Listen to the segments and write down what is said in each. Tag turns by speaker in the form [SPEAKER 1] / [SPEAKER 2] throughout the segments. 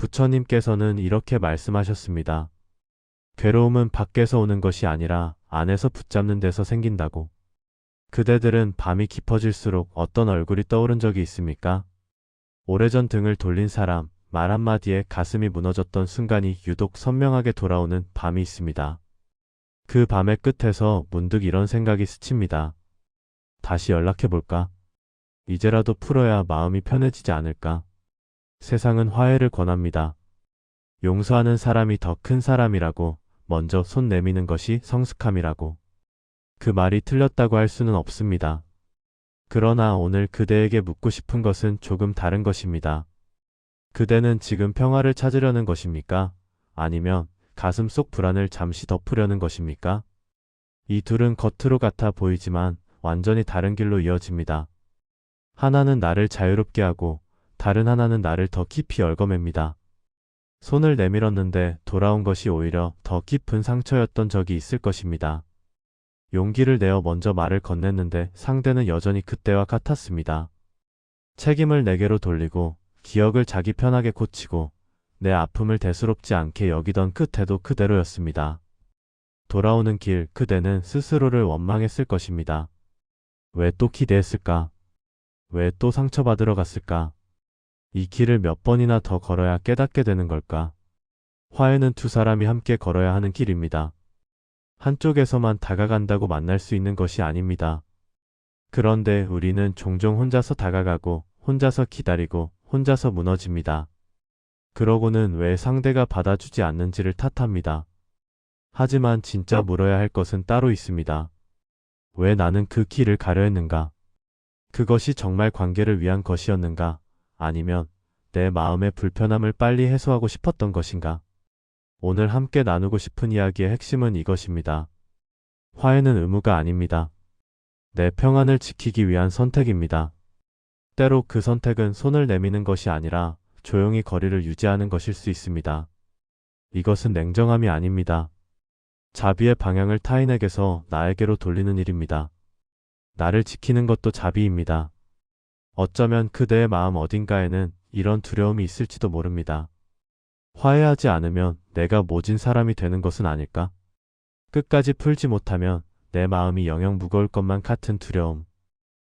[SPEAKER 1] 부처님께서는 이렇게 말씀하셨습니다. 괴로움은 밖에서 오는 것이 아니라 안에서 붙잡는 데서 생긴다고. 그대들은 밤이 깊어질수록 어떤 얼굴이 떠오른 적이 있습니까? 오래전 등을 돌린 사람, 말 한마디에 가슴이 무너졌던 순간이 유독 선명하게 돌아오는 밤이 있습니다. 그 밤의 끝에서 문득 이런 생각이 스칩니다. 다시 연락해볼까? 이제라도 풀어야 마음이 편해지지 않을까? 세상은 화해를 권합니다. 용서하는 사람이 더 큰 사람이라고, 먼저 손 내미는 것이 성숙함이라고. 그 말이 틀렸다고 할 수는 없습니다. 그러나 오늘 그대에게 묻고 싶은 것은 조금 다른 것입니다. 그대는 지금 평화를 찾으려는 것입니까? 아니면 가슴 속 불안을 잠시 덮으려는 것입니까? 이 둘은 겉으로 같아 보이지만 완전히 다른 길로 이어집니다. 하나는 나를 자유롭게 하고 다른 하나는 나를 더 깊이 얽어맵니다. 손을 내밀었는데 돌아온 것이 오히려 더 깊은 상처였던 적이 있을 것입니다. 용기를 내어 먼저 말을 건넸는데 상대는 여전히 그때와 같았습니다. 책임을 내게로 돌리고 기억을 자기 편하게 고치고 내 아픔을 대수롭지 않게 여기던 그 태도 그대로였습니다. 돌아오는 길 그대는 스스로를 원망했을 것입니다. 왜 또 기대했을까? 왜 또 상처받으러 갔을까? 이 길을 몇 번이나 더 걸어야 깨닫게 되는 걸까? 화해는 두 사람이 함께 걸어야 하는 길입니다. 한쪽에서만 다가간다고 만날 수 있는 것이 아닙니다. 그런데 우리는 종종 혼자서 다가가고 혼자서 기다리고 혼자서 무너집니다. 그러고는 왜 상대가 받아주지 않는지를 탓합니다. 하지만 진짜 물어야 할 것은 따로 있습니다. 왜 나는 그 길을 가려 했는가? 그것이 정말 관계를 위한 것이었는가? 아니면 내 마음의 불편함을 빨리 해소하고 싶었던 것인가? 오늘 함께 나누고 싶은 이야기의 핵심은 이것입니다. 화해는 의무가 아닙니다. 내 평안을 지키기 위한 선택입니다. 때로 그 선택은 손을 내미는 것이 아니라 조용히 거리를 유지하는 것일 수 있습니다. 이것은 냉정함이 아닙니다. 자비의 방향을 타인에게서 나에게로 돌리는 일입니다. 나를 지키는 것도 자비입니다. 어쩌면 그대의 마음 어딘가에는 이런 두려움이 있을지도 모릅니다. 화해하지 않으면 내가 모진 사람이 되는 것은 아닐까? 끝까지 풀지 못하면 내 마음이 영영 무거울 것만 같은 두려움.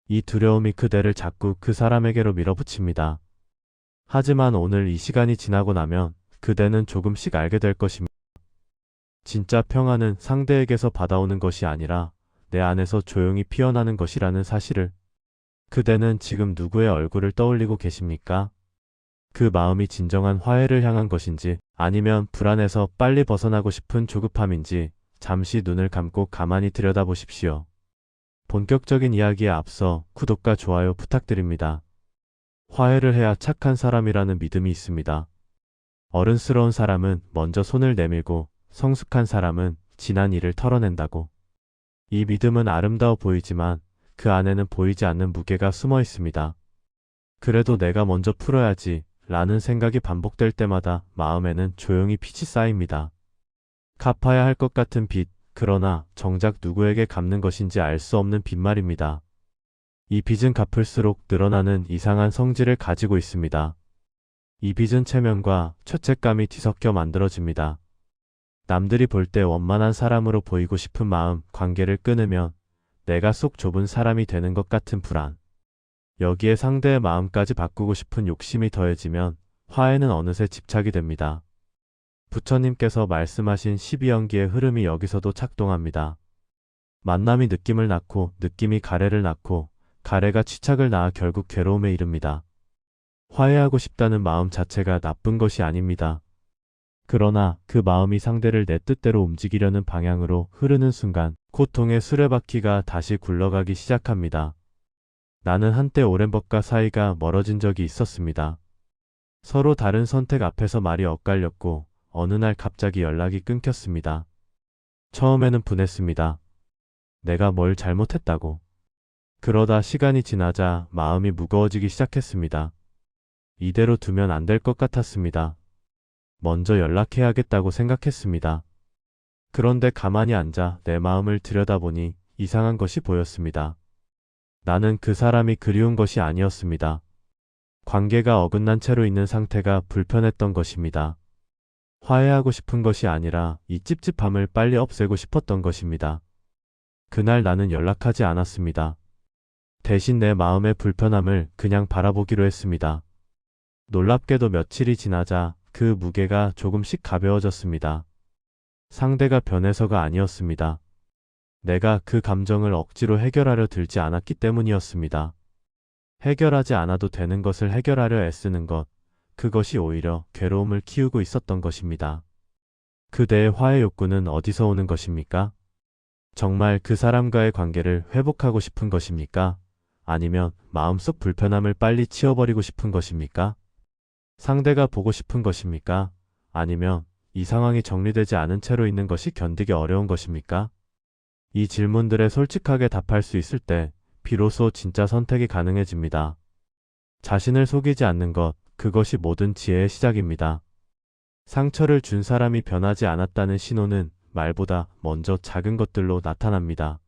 [SPEAKER 1] 이 두려움이 그대를 자꾸 그 사람에게로 밀어붙입니다. 하지만 오늘 이 시간이 지나고 나면 그대는 조금씩 알게 될 것입니다. 진짜 평화는 상대에게서 받아오는 것이 아니라 내 안에서 조용히 피어나는 것이라는 사실을. 그대는 지금 누구의 얼굴을 떠올리고 계십니까? 그 마음이 진정한 화해를 향한 것인지 아니면 불안해서 빨리 벗어나고 싶은 조급함인지 잠시 눈을 감고 가만히 들여다보십시오. 본격적인 이야기에 앞서 구독과 좋아요 부탁드립니다. 화해를 해야 착한 사람이라는 믿음이 있습니다. 어른스러운 사람은 먼저 손을 내밀고 성숙한 사람은 지난 일을 털어낸다고. 이 믿음은 아름다워 보이지만 그 안에는 보이지 않는 무게가 숨어 있습니다. 그래도 내가 먼저 풀어야지 라는 생각이 반복될 때마다 마음에는 조용히 빚이 쌓입니다. 갚아야 할 것 같은 빚, 그러나 정작 누구에게 갚는 것인지 알 수 없는 빚 말입니다. 이 빚은 갚을수록 늘어나는 이상한 성질을 가지고 있습니다. 이 빚은 체면과 죄책감이 뒤섞여 만들어집니다. 남들이 볼 때 원만한 사람으로 보이고 싶은 마음, 관계를 끊으면 내가 속 좁은 사람이 되는 것 같은 불안. 여기에 상대의 마음까지 바꾸고 싶은 욕심이 더해지면 화해는 어느새 집착이 됩니다. 부처님께서 말씀하신 12연기의 흐름이 여기서도 작동합니다. 만남이 느낌을 낳고 느낌이 가래를 낳고 가래가 취착을 낳아 결국 괴로움에 이릅니다. 화해하고 싶다는 마음 자체가 나쁜 것이 아닙니다. 그러나 그 마음이 상대를 내 뜻대로 움직이려는 방향으로 흐르는 순간 고통의 수레바퀴가 다시 굴러가기 시작합니다. 나는 한때 오랜 법과 사이가 멀어진 적이 있었습니다. 서로 다른 선택 앞에서 말이 엇갈렸고 어느 날 갑자기 연락이 끊겼습니다. 처음에는 분했습니다. 내가 뭘 잘못했다고. 그러다 시간이 지나자 마음이 무거워지기 시작했습니다. 이대로 두면 안 될 것 같았습니다. 먼저 연락해야겠다고 생각했습니다. 그런데 가만히 앉아 내 마음을 들여다보니 이상한 것이 보였습니다. 나는 그 사람이 그리운 것이 아니었습니다. 관계가 어긋난 채로 있는 상태가 불편했던 것입니다. 화해하고 싶은 것이 아니라 이 찝찝함을 빨리 없애고 싶었던 것입니다. 그날 나는 연락하지 않았습니다. 대신 내 마음의 불편함을 그냥 바라보기로 했습니다. 놀랍게도 며칠이 지나자 그 무게가 조금씩 가벼워졌습니다. 상대가 변해서가 아니었습니다. 내가 그 감정을 억지로 해결하려 들지 않았기 때문이었습니다. 해결하지 않아도 되는 것을 해결하려 애쓰는 것, 그것이 오히려 괴로움을 키우고 있었던 것입니다. 그대의 화해 욕구는 어디서 오는 것입니까? 정말 그 사람과의 관계를 회복하고 싶은 것입니까? 아니면 마음속 불편함을 빨리 치워버리고 싶은 것입니까? 상대가 보고 싶은 것입니까? 아니면 이 상황이 정리되지 않은 채로 있는 것이 견디기 어려운 것입니까? 이 질문들에 솔직하게 답할 수 있을 때 비로소 진짜 선택이 가능해집니다. 자신을 속이지 않는 것, 그것이 모든 지혜의 시작입니다. 상처를 준 사람이 변하지 않았다는 신호는 말보다 먼저 작은 것들로 나타납니다.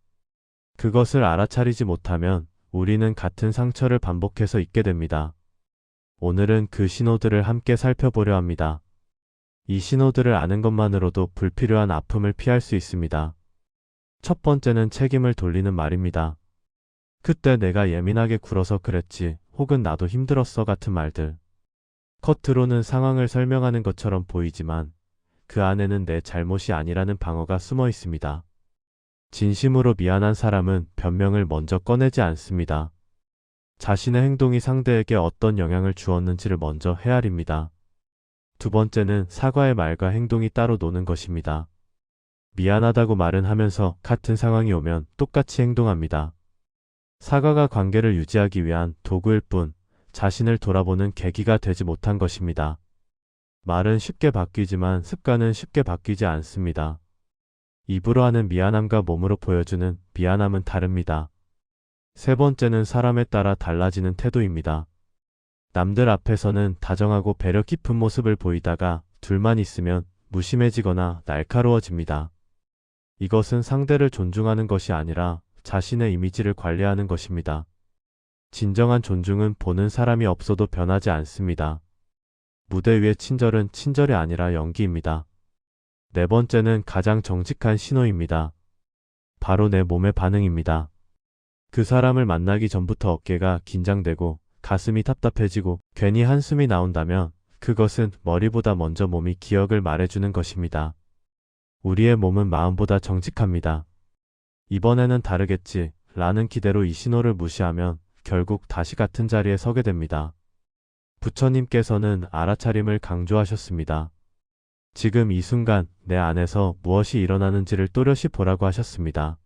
[SPEAKER 1] 그것을 알아차리지 못하면 우리는 같은 상처를 반복해서 잊게 됩니다. 오늘은 그 신호들을 함께 살펴보려 합니다. 이 신호들을 아는 것만으로도 불필요한 아픔을 피할 수 있습니다. 첫 번째는 책임을 돌리는 말입니다. 그때 내가 예민하게 굴어서 그랬지, 혹은 나도 힘들었어 같은 말들. 겉으로는 상황을 설명하는 것처럼 보이지만 그 안에는 내 잘못이 아니라는 방어가 숨어 있습니다. 진심으로 미안한 사람은 변명을 먼저 꺼내지 않습니다. 자신의 행동이 상대에게 어떤 영향을 주었는지를 먼저 헤아립니다. 두 번째는 사과의 말과 행동이 따로 노는 것입니다. 미안하다고 말은 하면서 같은 상황이 오면 똑같이 행동합니다. 사과가 관계를 유지하기 위한 도구일 뿐 자신을 돌아보는 계기가 되지 못한 것입니다. 말은 쉽게 바뀌지만 습관은 쉽게 바뀌지 않습니다. 입으로 하는 미안함과 몸으로 보여주는 미안함은 다릅니다. 세 번째는 사람에 따라 달라지는 태도입니다. 남들 앞에서는 다정하고 배려 깊은 모습을 보이다가 둘만 있으면 무심해지거나 날카로워집니다. 이것은 상대를 존중하는 것이 아니라 자신의 이미지를 관리하는 것입니다. 진정한 존중은 보는 사람이 없어도 변하지 않습니다. 무대 위의 친절은 친절이 아니라 연기입니다. 네 번째는 가장 정직한 신호입니다. 바로 내 몸의 반응입니다. 그 사람을 만나기 전부터 어깨가 긴장되고 가슴이 답답해지고 괜히 한숨이 나온다면 그것은 머리보다 먼저 몸이 기억을 말해주는 것입니다. 우리의 몸은 마음보다 정직합니다. 이번에는 다르겠지 라는 기대로 이 신호를 무시하면 결국 다시 같은 자리에 서게 됩니다. 부처님께서는 알아차림을 강조하셨습니다. 지금 이 순간 내 안에서 무엇이 일어나는지를 또렷이 보라고 하셨습니다.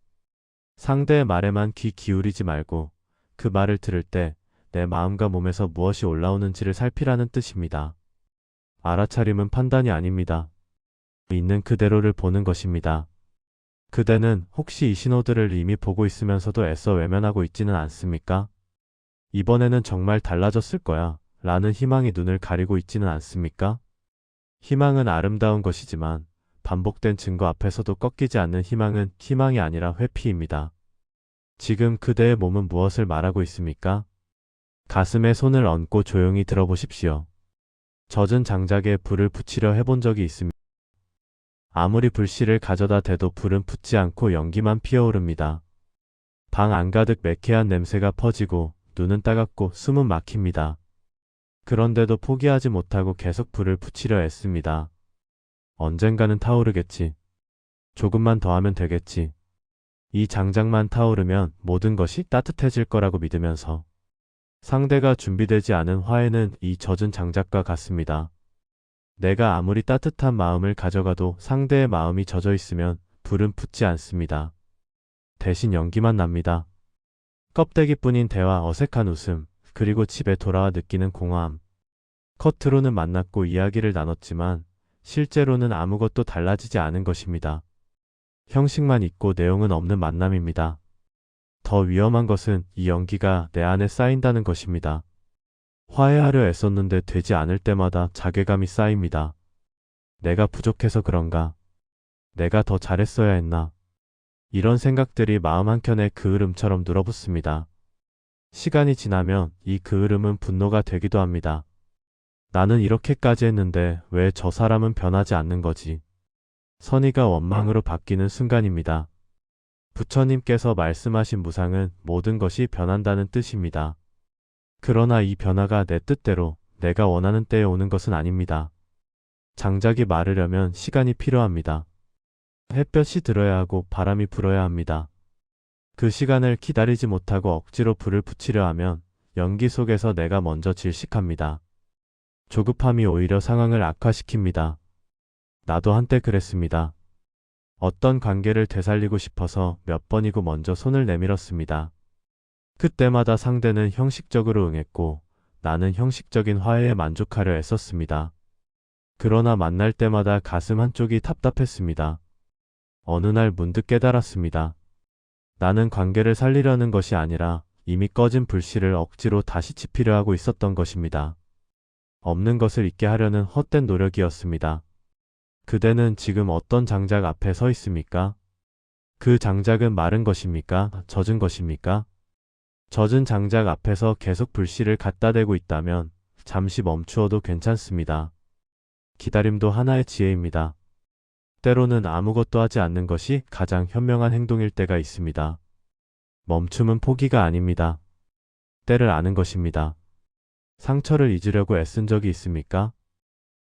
[SPEAKER 1] 상대의 말에만 귀 기울이지 말고 그 말을 들을 때 내 마음과 몸에서 무엇이 올라오는지를 살피라는 뜻입니다. 알아차림은 판단이 아닙니다. 있는 그대로를 보는 것입니다. 그대는 혹시 이 신호들을 이미 보고 있으면서도 애써 외면하고 있지는 않습니까? 이번에는 정말 달라졌을 거야 라는 희망이 눈을 가리고 있지는 않습니까? 희망은 아름다운 것이지만 반복된 증거 앞에서도 꺾이지 않는 희망은 희망이 아니라 회피입니다. 지금 그대의 몸은 무엇을 말하고 있습니까? 가슴에 손을 얹고 조용히 들어보십시오. 젖은 장작에 불을 붙이려 해본 적이 있습니다. 아무리 불씨를 가져다 대도 불은 붙지 않고 연기만 피어오릅니다. 방 안가득 매캐한 냄새가 퍼지고 눈은 따갑고 숨은 막힙니다. 그런데도 포기하지 못하고 계속 불을 붙이려 애씁니다. 언젠가는 타오르겠지. 조금만 더 하면 되겠지. 이 장작만 타오르면 모든 것이 따뜻해질 거라고 믿으면서. 상대가 준비되지 않은 화해는 이 젖은 장작과 같습니다. 내가 아무리 따뜻한 마음을 가져가도 상대의 마음이 젖어 있으면 불은 붙지 않습니다. 대신 연기만 납니다. 껍데기뿐인 대화, 어색한 웃음, 그리고 집에 돌아와 느끼는 공허함. 겉으로는 만났고 이야기를 나눴지만 실제로는 아무것도 달라지지 않은 것입니다. 형식만 있고 내용은 없는 만남입니다. 더 위험한 것은 이 연기가 내 안에 쌓인다는 것입니다. 화해하려 애썼는데 되지 않을 때마다 자괴감이 쌓입니다. 내가 부족해서 그런가? 내가 더 잘했어야 했나? 이런 생각들이 마음 한켠에 그을음처럼 눌어붙습니다. 시간이 지나면 이 그을음은 분노가 되기도 합니다. 나는 이렇게까지 했는데 왜 저 사람은 변하지 않는 거지? 선의가 원망으로 바뀌는 순간입니다. 부처님께서 말씀하신 무상은 모든 것이 변한다는 뜻입니다. 그러나 이 변화가 내 뜻대로 내가 원하는 때에 오는 것은 아닙니다. 장작이 마르려면 시간이 필요합니다. 햇볕이 들어야 하고 바람이 불어야 합니다. 그 시간을 기다리지 못하고 억지로 불을 붙이려 하면 연기 속에서 내가 먼저 질식합니다. 조급함이 오히려 상황을 악화시킵니다. 나도 한때 그랬습니다. 어떤 관계를 되살리고 싶어서 몇 번이고 먼저 손을 내밀었습니다. 그때마다 상대는 형식적으로 응했고 나는 형식적인 화해에 만족하려 애썼습니다. 그러나 만날 때마다 가슴 한쪽이 답답했습니다. 어느 날 문득 깨달았습니다. 나는 관계를 살리려는 것이 아니라 이미 꺼진 불씨를 억지로 다시 지피려 하고 있었던 것입니다. 없는 것을 있게 하려는 헛된 노력이었습니다. 그대는 지금 어떤 장작 앞에 서 있습니까? 그 장작은 마른 것입니까? 젖은 것입니까? 젖은 장작 앞에서 계속 불씨를 갖다 대고 있다면 잠시 멈추어도 괜찮습니다. 기다림도 하나의 지혜입니다. 때로는 아무것도 하지 않는 것이 가장 현명한 행동일 때가 있습니다. 멈춤은 포기가 아닙니다. 때를 아는 것입니다. 상처를 잊으려고 애쓴 적이 있습니까?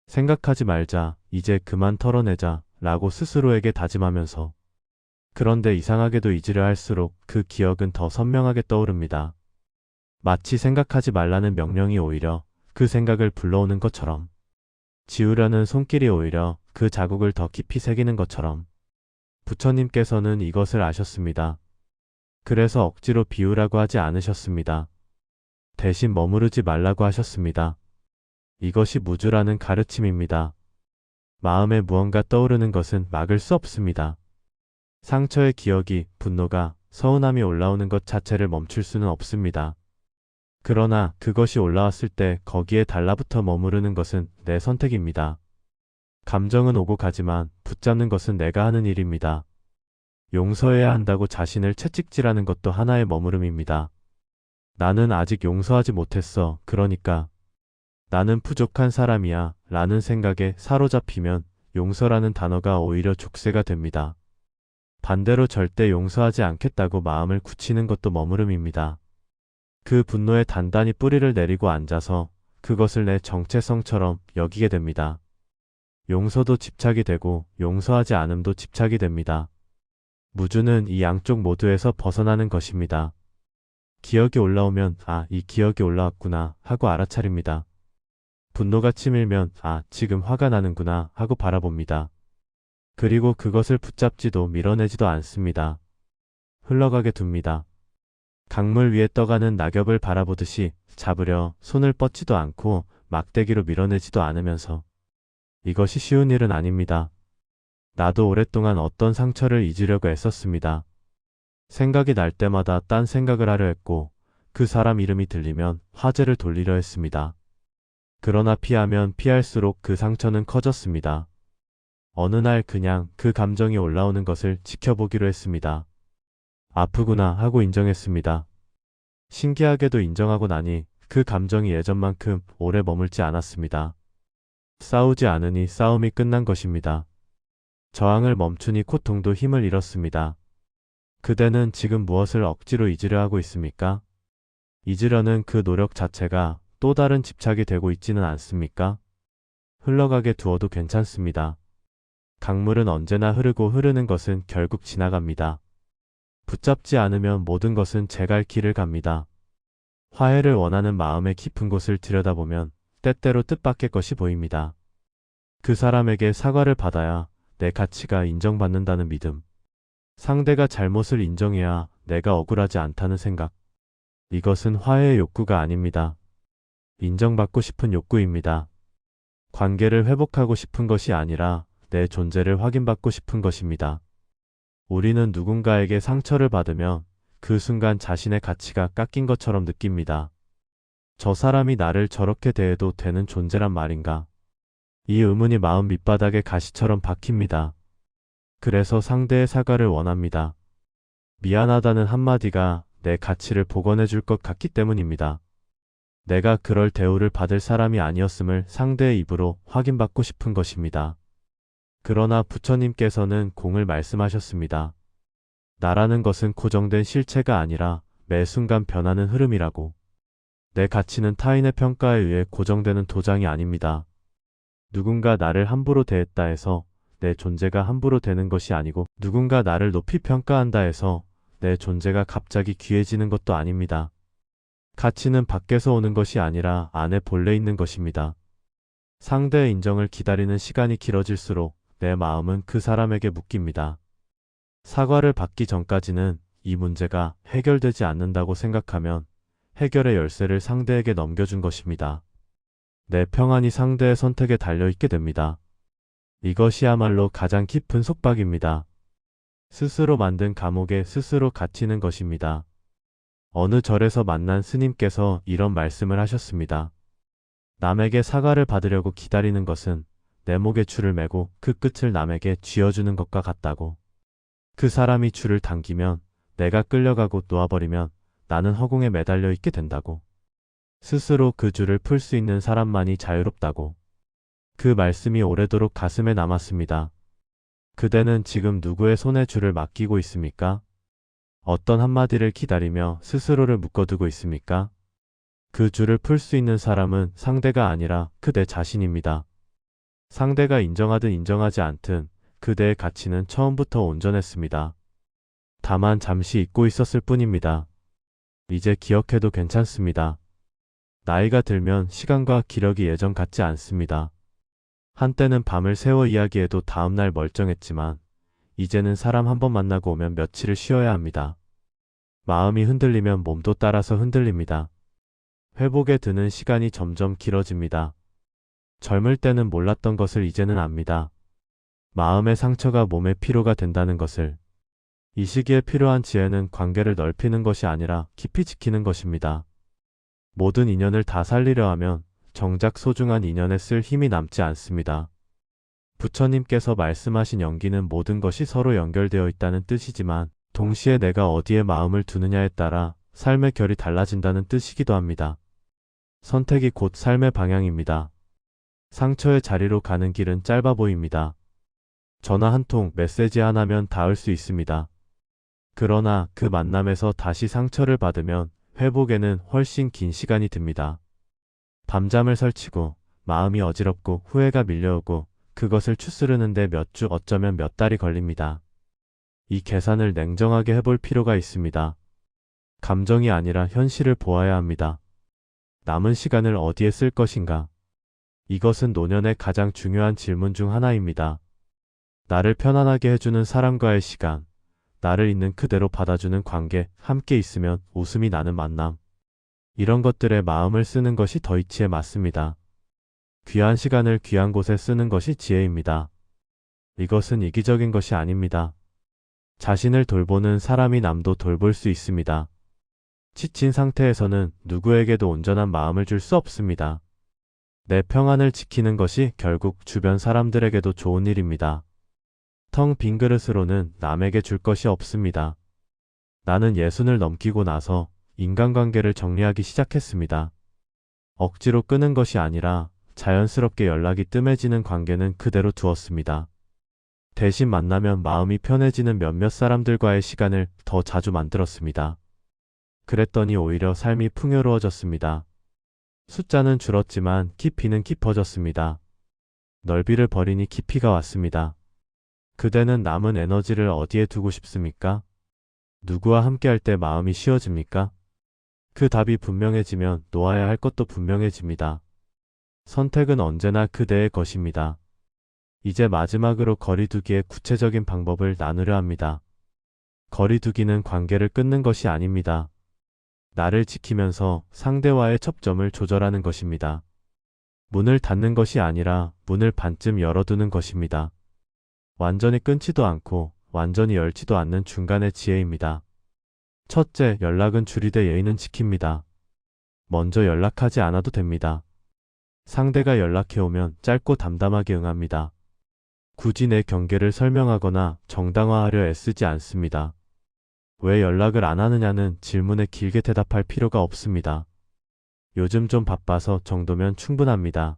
[SPEAKER 1] 생각하지 말자, 이제 그만 털어내자 라고 스스로에게 다짐하면서 그런데 이상하게도 잊으려 할수록 그 기억은 더 선명하게 떠오릅니다. 마치 생각하지 말라는 명령이 오히려 그 생각을 불러오는 것처럼 지우려는 손길이 오히려 그 자국을 더 깊이 새기는 것처럼 부처님께서는 이것을 아셨습니다. 그래서 억지로 비우라고 하지 않으셨습니다. 대신 머무르지 말라고 하셨습니다. 이것이 무주라는 가르침입니다. 마음에 무언가 떠오르는 것은 막을 수 없습니다. 상처의 기억이, 분노가, 서운함이 올라오는 것 자체를 멈출 수는 없습니다. 그러나 그것이 올라왔을 때 거기에 달라붙어 머무르는 것은 내 선택입니다. 감정은 오고 가지만 붙잡는 것은 내가 하는 일입니다. 용서해야 한다고 자신을 채찍질하는 것도 하나의 머무름입니다. 나는 아직 용서하지 못했어. 그러니까 나는 부족한 사람이야 라는 생각에 사로잡히면 용서라는 단어가 오히려 족쇄가 됩니다. 반대로 절대 용서하지 않겠다고 마음을 굳히는 것도 머무름입니다. 그 분노에 단단히 뿌리를 내리고 앉아서 그것을 내 정체성처럼 여기게 됩니다. 용서도 집착이 되고 용서하지 않음도 집착이 됩니다. 무주는 이 양쪽 모두에서 벗어나는 것입니다. 기억이 올라오면 이 기억이 올라왔구나 하고 알아차립니다. 분노가 치밀면 지금 화가 나는구나 하고 바라봅니다. 그리고 그것을 붙잡지도 밀어내지도 않습니다. 흘러가게 둡니다. 강물 위에 떠가는 낙엽을 바라보듯이 잡으려 손을 뻗지도 않고 막대기로 밀어내지도 않으면서 이것이 쉬운 일은 아닙니다. 나도 오랫동안 어떤 상처를 잊으려고 애썼습니다. 생각이 날 때마다 딴 생각을 하려 했고 그 사람 이름이 들리면 화제를 돌리려 했습니다. 그러나 피하면 피할수록 그 상처는 커졌습니다. 어느 날 그냥 그 감정이 올라오는 것을 지켜보기로 했습니다. 아프구나 하고 인정했습니다. 신기하게도 인정하고 나니 그 감정이 예전만큼 오래 머물지 않았습니다. 싸우지 않으니 싸움이 끝난 것입니다. 저항을 멈추니 고통도 힘을 잃었습니다. 그대는 지금 무엇을 억지로 잊으려 하고 있습니까? 잊으려는 그 노력 자체가 또 다른 집착이 되고 있지는 않습니까? 흘러가게 두어도 괜찮습니다. 강물은 언제나 흐르고 흐르는 것은 결국 지나갑니다. 붙잡지 않으면 모든 것은 제 갈 길을 갑니다. 화해를 원하는 마음의 깊은 곳을 들여다보면 때때로 뜻밖의 것이 보입니다. 그 사람에게 사과를 받아야 내 가치가 인정받는다는 믿음. 상대가 잘못을 인정해야 내가 억울하지 않다는 생각. 이것은 화해의 욕구가 아닙니다. 인정받고 싶은 욕구입니다. 관계를 회복하고 싶은 것이 아니라 내 존재를 확인받고 싶은 것입니다. 우리는 누군가에게 상처를 받으면 그 순간 자신의 가치가 깎인 것처럼 느낍니다. 저 사람이 나를 저렇게 대해도 되는 존재란 말인가? 이 의문이 마음 밑바닥에 가시처럼 박힙니다. 그래서 상대의 사과를 원합니다. 미안하다는 한마디가 내 가치를 복원해 줄 것 같기 때문입니다. 내가 그럴 대우를 받을 사람이 아니었음을 상대의 입으로 확인받고 싶은 것입니다. 그러나 부처님께서는 공을 말씀하셨습니다. 나라는 것은 고정된 실체가 아니라 매 순간 변하는 흐름이라고. 내 가치는 타인의 평가에 의해 고정되는 도장이 아닙니다. 누군가 나를 함부로 대했다 해서 내 존재가 함부로 되는 것이 아니고 누군가 나를 높이 평가한다 해서 내 존재가 갑자기 귀해지는 것도 아닙니다. 가치는 밖에서 오는 것이 아니라 안에 본래 있는 것입니다. 상대의 인정을 기다리는 시간이 길어질수록 내 마음은 그 사람에게 묶입니다. 사과를 받기 전까지는 이 문제가 해결되지 않는다고 생각하면 해결의 열쇠를 상대에게 넘겨준 것입니다. 내 평안이 상대의 선택에 달려있게 됩니다. 이것이야말로 가장 깊은 속박입니다. 스스로 만든 감옥에 스스로 갇히는 것입니다. 어느 절에서 만난 스님께서 이런 말씀을 하셨습니다. 남에게 사과를 받으려고 기다리는 것은 내 목에 줄을 매고 그 끝을 남에게 쥐어주는 것과 같다고. 그 사람이 줄을 당기면 내가 끌려가고 놓아버리면 나는 허공에 매달려 있게 된다고. 스스로 그 줄을 풀 수 있는 사람만이 자유롭다고. 그 말씀이 오래도록 가슴에 남았습니다. 그대는 지금 누구의 손에 줄을 맡기고 있습니까? 어떤 한마디를 기다리며 스스로를 묶어두고 있습니까? 그 줄을 풀 수 있는 사람은 상대가 아니라 그대 자신입니다. 상대가 인정하든 인정하지 않든 그대의 가치는 처음부터 온전했습니다. 다만 잠시 잊고 있었을 뿐입니다. 이제 기억해도 괜찮습니다. 나이가 들면 시간과 기력이 예전 같지 않습니다. 한때는 밤을 새워 이야기해도 다음날 멀쩡했지만 이제는 사람 한 번 만나고 오면 며칠을 쉬어야 합니다. 마음이 흔들리면 몸도 따라서 흔들립니다. 회복에 드는 시간이 점점 길어집니다. 젊을 때는 몰랐던 것을 이제는 압니다. 마음의 상처가 몸의 피로가 된다는 것을. 이 시기에 필요한 지혜는 관계를 넓히는 것이 아니라 깊이 지키는 것입니다. 모든 인연을 다 살리려 하면 정작 소중한 인연에 쓸 힘이 남지 않습니다. 부처님께서 말씀하신 연기는 모든 것이 서로 연결되어 있다는 뜻이지만 동시에 내가 어디에 마음을 두느냐에 따라 삶의 결이 달라진다는 뜻이기도 합니다. 선택이 곧 삶의 방향입니다. 상처의 자리로 가는 길은 짧아 보입니다. 전화 한 통, 메시지 하나면 닿을 수 있습니다. 그러나 그 만남에서 다시 상처를 받으면 회복에는 훨씬 긴 시간이 듭니다. 밤잠을 설치고 마음이 어지럽고 후회가 밀려오고 그것을 추스르는데 몇 주 어쩌면 몇 달이 걸립니다. 이 계산을 냉정하게 해볼 필요가 있습니다. 감정이 아니라 현실을 보아야 합니다. 남은 시간을 어디에 쓸 것인가? 이것은 노년의 가장 중요한 질문 중 하나입니다. 나를 편안하게 해주는 사람과의 시간, 나를 있는 그대로 받아주는 관계, 함께 있으면 웃음이 나는 만남. 이런 것들에 마음을 쓰는 것이 더 이치에 맞습니다. 귀한 시간을 귀한 곳에 쓰는 것이 지혜입니다. 이것은 이기적인 것이 아닙니다. 자신을 돌보는 사람이 남도 돌볼 수 있습니다. 지친 상태에서는 누구에게도 온전한 마음을 줄 수 없습니다. 내 평안을 지키는 것이 결국 주변 사람들에게도 좋은 일입니다. 텅 빈 그릇으로는 남에게 줄 것이 없습니다. 나는 60을 넘기고 나서 인간관계를 정리하기 시작했습니다. 억지로 끄는 것이 아니라 자연스럽게 연락이 뜸해지는 관계는 그대로 두었습니다. 대신 만나면 마음이 편해지는 몇몇 사람들과의 시간을 더 자주 만들었습니다. 그랬더니 오히려 삶이 풍요로워졌습니다. 숫자는 줄었지만 깊이는 깊어졌습니다. 넓이를 버리니 깊이가 왔습니다. 그대는 남은 에너지를 어디에 두고 싶습니까? 누구와 함께할 때 마음이 쉬워집니까? 그 답이 분명해지면 놓아야 할 것도 분명해집니다. 선택은 언제나 그대의 것입니다. 이제 마지막으로 거리두기의 구체적인 방법을 나누려 합니다. 거리두기는 관계를 끊는 것이 아닙니다. 나를 지키면서 상대와의 접점을 조절하는 것입니다. 문을 닫는 것이 아니라 문을 반쯤 열어두는 것입니다. 완전히 끊지도 않고 완전히 열지도 않는 중간의 지혜입니다. 첫째, 연락은 줄이되 예의는 지킵니다. 먼저 연락하지 않아도 됩니다. 상대가 연락해오면 짧고 담담하게 응합니다. 굳이 내 경계를 설명하거나 정당화하려 애쓰지 않습니다. 왜 연락을 안 하느냐는 질문에 길게 대답할 필요가 없습니다. 요즘 좀 바빠서 정도면 충분합니다.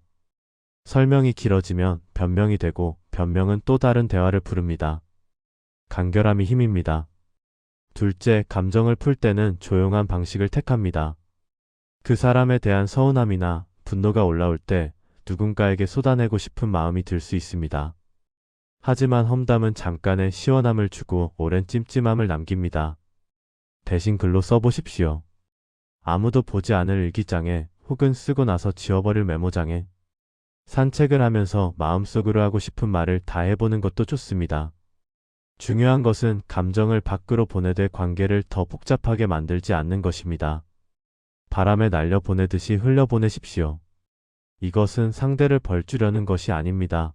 [SPEAKER 1] 설명이 길어지면 변명이 되고 변명은 또 다른 대화를 부릅니다. 간결함이 힘입니다. 둘째, 감정을 풀 때는 조용한 방식을 택합니다. 그 사람에 대한 서운함이나 분노가 올라올 때 누군가에게 쏟아내고 싶은 마음이 들 수 있습니다. 하지만 험담은 잠깐의 시원함을 주고 오랜 찜찜함을 남깁니다. 대신 글로 써보십시오. 아무도 보지 않을 일기장에 혹은 쓰고 나서 지워버릴 메모장에 산책을 하면서 마음속으로 하고 싶은 말을 다 해보는 것도 좋습니다. 중요한 것은 감정을 밖으로 보내되 관계를 더 복잡하게 만들지 않는 것입니다. 바람에 날려 보내듯이 흘려보내십시오. 이것은 상대를 벌주려는 것이 아닙니다.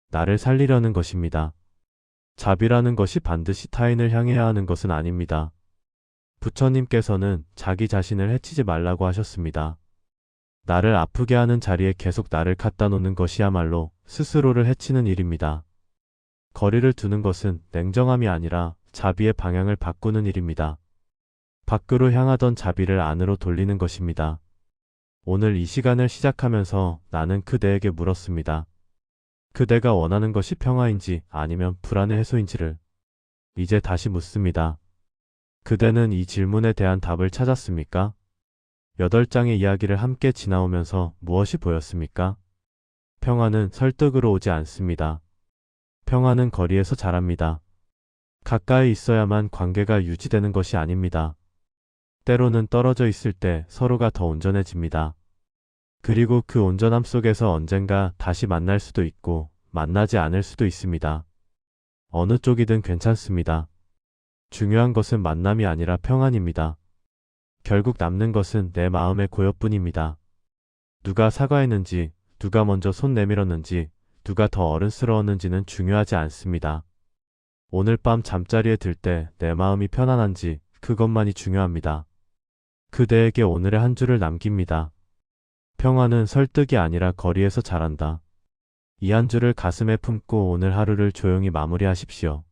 [SPEAKER 1] 나를 살리려는 것입니다. 자비라는 것이 반드시 타인을 향해야 하는 것은 아닙니다. 부처님께서는 자기 자신을 해치지 말라고 하셨습니다. 나를 아프게 하는 자리에 계속 나를 갖다 놓는 것이야말로 스스로를 해치는 일입니다. 거리를 두는 것은 냉정함이 아니라 자비의 방향을 바꾸는 일입니다. 밖으로 향하던 자비를 안으로 돌리는 것입니다. 오늘 이 시간을 시작하면서 나는 그대에게 물었습니다. 그대가 원하는 것이 평화인지 아니면 불안의 해소인지를. 이제 다시 묻습니다. 그대는 이 질문에 대한 답을 찾았습니까? 8장의 이야기를 함께 지나오면서 무엇이 보였습니까? 평화는 설득으로 오지 않습니다. 평화는 거리에서 자랍니다. 가까이 있어야만 관계가 유지되는 것이 아닙니다. 때로는 떨어져 있을 때 서로가 더 온전해집니다. 그리고 그 온전함 속에서 언젠가 다시 만날 수도 있고 만나지 않을 수도 있습니다. 어느 쪽이든 괜찮습니다. 중요한 것은 만남이 아니라 평안입니다. 결국 남는 것은 내 마음의 고요뿐입니다. 누가 사과했는지, 누가 먼저 손 내밀었는지, 누가 더 어른스러웠는지는 중요하지 않습니다. 오늘 밤 잠자리에 들 때 내 마음이 편안한지 그것만이 중요합니다. 그대에게 오늘의 한 줄을 남깁니다. 평화는 설득이 아니라 거리에서 자란다. 이 한 줄을 가슴에 품고 오늘 하루를 조용히 마무리하십시오.